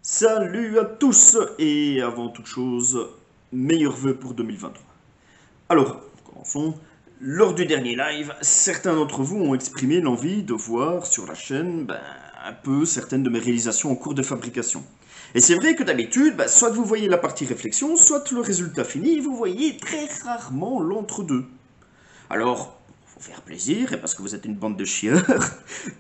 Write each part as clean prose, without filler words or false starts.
Salut à tous et avant toute chose, meilleurs vœux pour 2023. Alors, commençons. Lors du dernier live, certains d'entre vous ont exprimé l'envie de voir sur la chaîne un peu certaines de mes réalisations en cours de fabrication. Et c'est vrai que d'habitude, soit vous voyez la partie réflexion, soit le résultat fini, vous voyez très rarement l'entre-deux. Alors, pour vous faire plaisir, et parce que vous êtes une bande de chieurs,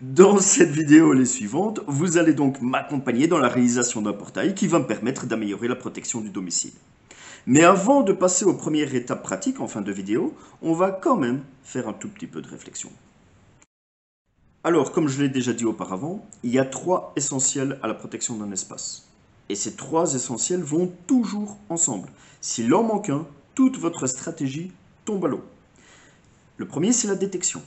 dans cette vidéo et les suivantes, vous allez donc m'accompagner dans la réalisation d'un portail qui va me permettre d'améliorer la protection du domicile. Mais avant de passer aux premières étapes pratiques en fin de vidéo, on va quand même faire un tout petit peu de réflexion. Alors, comme je l'ai déjà dit auparavant, il y a trois essentiels à la protection d'un espace. Et ces trois essentiels vont toujours ensemble. S'il en manque un, toute votre stratégie tombe à l'eau. Le premier, c'est la détection.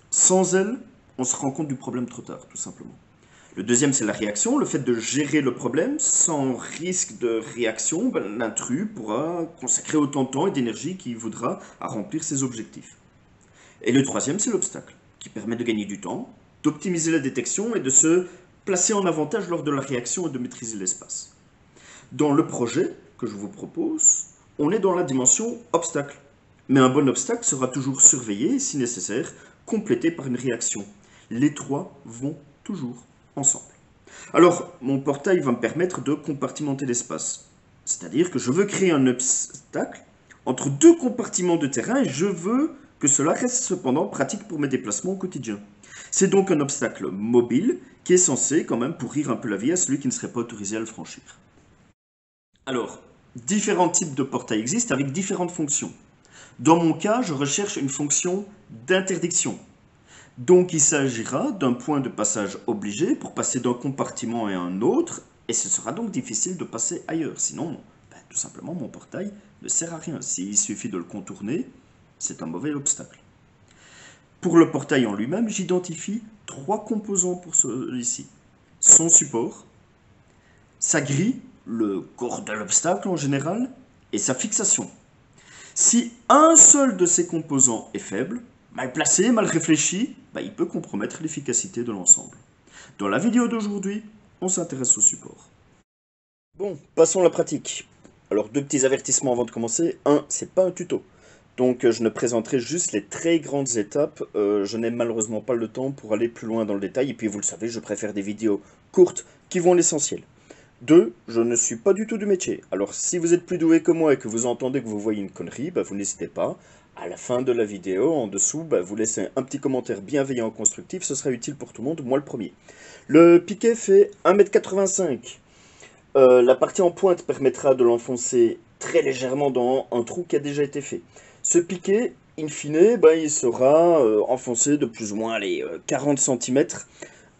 Sans elle, on se rend compte du problème trop tard, tout simplement. Le deuxième, c'est la réaction, le fait de gérer le problème. Sans risque de réaction, l'intrus pourra consacrer autant de temps et d'énergie qu'il voudra à remplir ses objectifs. Et le troisième, c'est l'obstacle, qui permet de gagner du temps, d'optimiser la détection et de se placer en avantage lors de la réaction et de maîtriser l'espace. Dans le projet que je vous propose, on est dans la dimension obstacle. Mais un bon obstacle sera toujours surveillé et, si nécessaire, complété par une réaction. Les trois vont toujours ensemble. Alors, mon portail va me permettre de compartimenter l'espace. C'est-à-dire que je veux créer un obstacle entre deux compartiments de terrain et je veux que cela reste cependant pratique pour mes déplacements au quotidien. C'est donc un obstacle mobile qui est censé quand même pourrir un peu la vie à celui qui ne serait pas autorisé à le franchir. Alors, différents types de portails existent avec différentes fonctions. Dans mon cas, je recherche une fonction d'interdiction. Donc il s'agira d'un point de passage obligé pour passer d'un compartiment à un autre, et ce sera donc difficile de passer ailleurs. Sinon, tout simplement, mon portail ne sert à rien. S'il suffit de le contourner, c'est un mauvais obstacle. Pour le portail en lui-même, j'identifie trois composants pour celui-ci. Son support, sa grille, le corps de l'obstacle en général, et sa fixation. Si un seul de ces composants est faible, mal placé, mal réfléchi, il peut compromettre l'efficacité de l'ensemble. Dans la vidéo d'aujourd'hui, on s'intéresse au support. Bon, passons à la pratique. Alors, deux petits avertissements avant de commencer. Un, c'est pas un tuto. Donc, je ne présenterai juste les très grandes étapes. Je n'ai malheureusement pas le temps pour aller plus loin dans le détail. Et puis, vous le savez, je préfère des vidéos courtes qui vont à l'essentiel. 2. Je ne suis pas du tout du métier. Alors si vous êtes plus doué que moi et que vous entendez que vous voyez une connerie, vous n'hésitez pas. À la fin de la vidéo, en dessous, vous laissez un petit commentaire bienveillant constructif, ce sera utile pour tout le monde, moi le premier. Le piquet fait 1,85 m. La partie en pointe permettra de l'enfoncer très légèrement dans un trou qui a déjà été fait. Ce piquet, in fine, il sera enfoncé de plus ou moins les 40 cm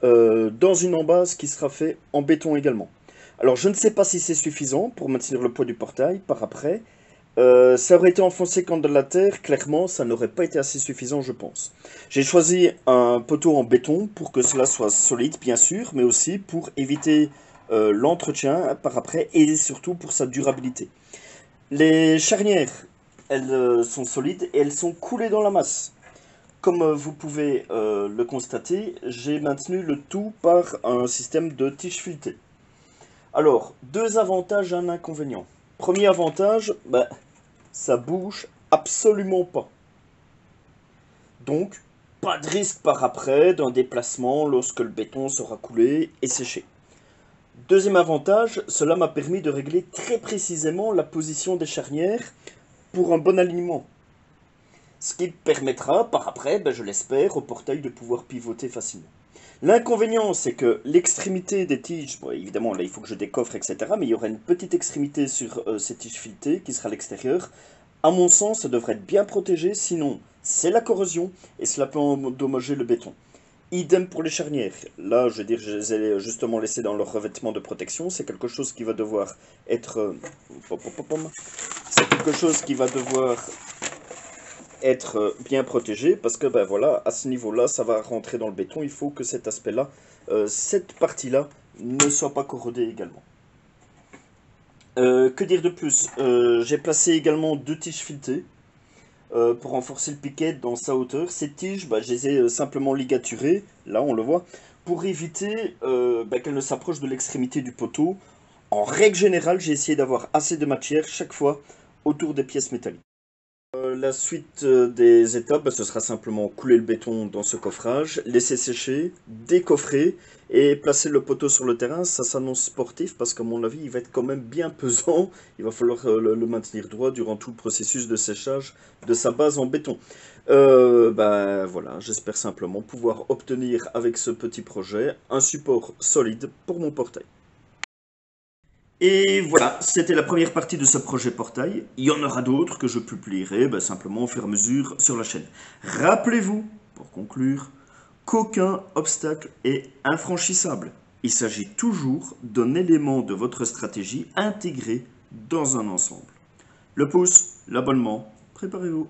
dans une embase qui sera faite en béton également. Alors, je ne sais pas si c'est suffisant pour maintenir le poids du portail par après. Ça aurait été enfoncé quand de la terre, clairement, ça n'aurait pas été assez suffisant, je pense. J'ai choisi un poteau en béton pour que cela soit solide, bien sûr, mais aussi pour éviter l'entretien par après et surtout pour sa durabilité. Les charnières, elles sont solides et elles sont coulées dans la masse. Comme vous pouvez le constater, j'ai maintenu le tout par un système de tige filetée. Alors, deux avantages et un inconvénient. Premier avantage, ça bouge absolument pas. Donc, pas de risque par après d'un déplacement lorsque le béton sera coulé et séché. Deuxième avantage, cela m'a permis de régler très précisément la position des charnières pour un bon alignement. Ce qui permettra par après, je l'espère, au portail de pouvoir pivoter facilement. L'inconvénient, c'est que l'extrémité des tiges, évidemment là il faut que je décoffre, etc. Mais il y aura une petite extrémité sur ces tiges filetées qui sera à l'extérieur. À mon sens, ça devrait être bien protégé, sinon c'est la corrosion et cela peut endommager le béton. Idem pour les charnières. Là, je veux dire, je les ai justement laissées dans leur revêtement de protection. C'est quelque chose qui va devoir être... C'est quelque chose qui va devoir être bien protégé parce que voilà, à ce niveau là ça va rentrer dans le béton. Il faut que cet aspect là, cette partie là ne soit pas corrodée également. Que dire de plus? J'ai placé également deux tiges filetées pour renforcer le piquet dans sa hauteur. Ces tiges, je les ai simplement ligaturées, là on le voit, pour éviter qu'elles ne s'approchent de l'extrémité du poteau En règle générale, j'ai essayé d'avoir assez de matière chaque fois autour des pièces métalliques. La suite des étapes, ce sera simplement couler le béton dans ce coffrage, laisser sécher, décoffrer et placer le poteau sur le terrain. Ça s'annonce sportif parce qu'à mon avis, il va être quand même bien pesant. Il va falloir le maintenir droit durant tout le processus de séchage de sa base en béton. Voilà, j'espère simplement pouvoir obtenir avec ce petit projet un support solide pour mon portail. Et voilà, c'était la première partie de ce projet portail. Il y en aura d'autres que je publierai simplement au fur et à mesure sur la chaîne. Rappelez-vous, pour conclure, qu'aucun obstacle est infranchissable. Il s'agit toujours d'un élément de votre stratégie intégré dans un ensemble. Le pouce, l'abonnement, préparez-vous.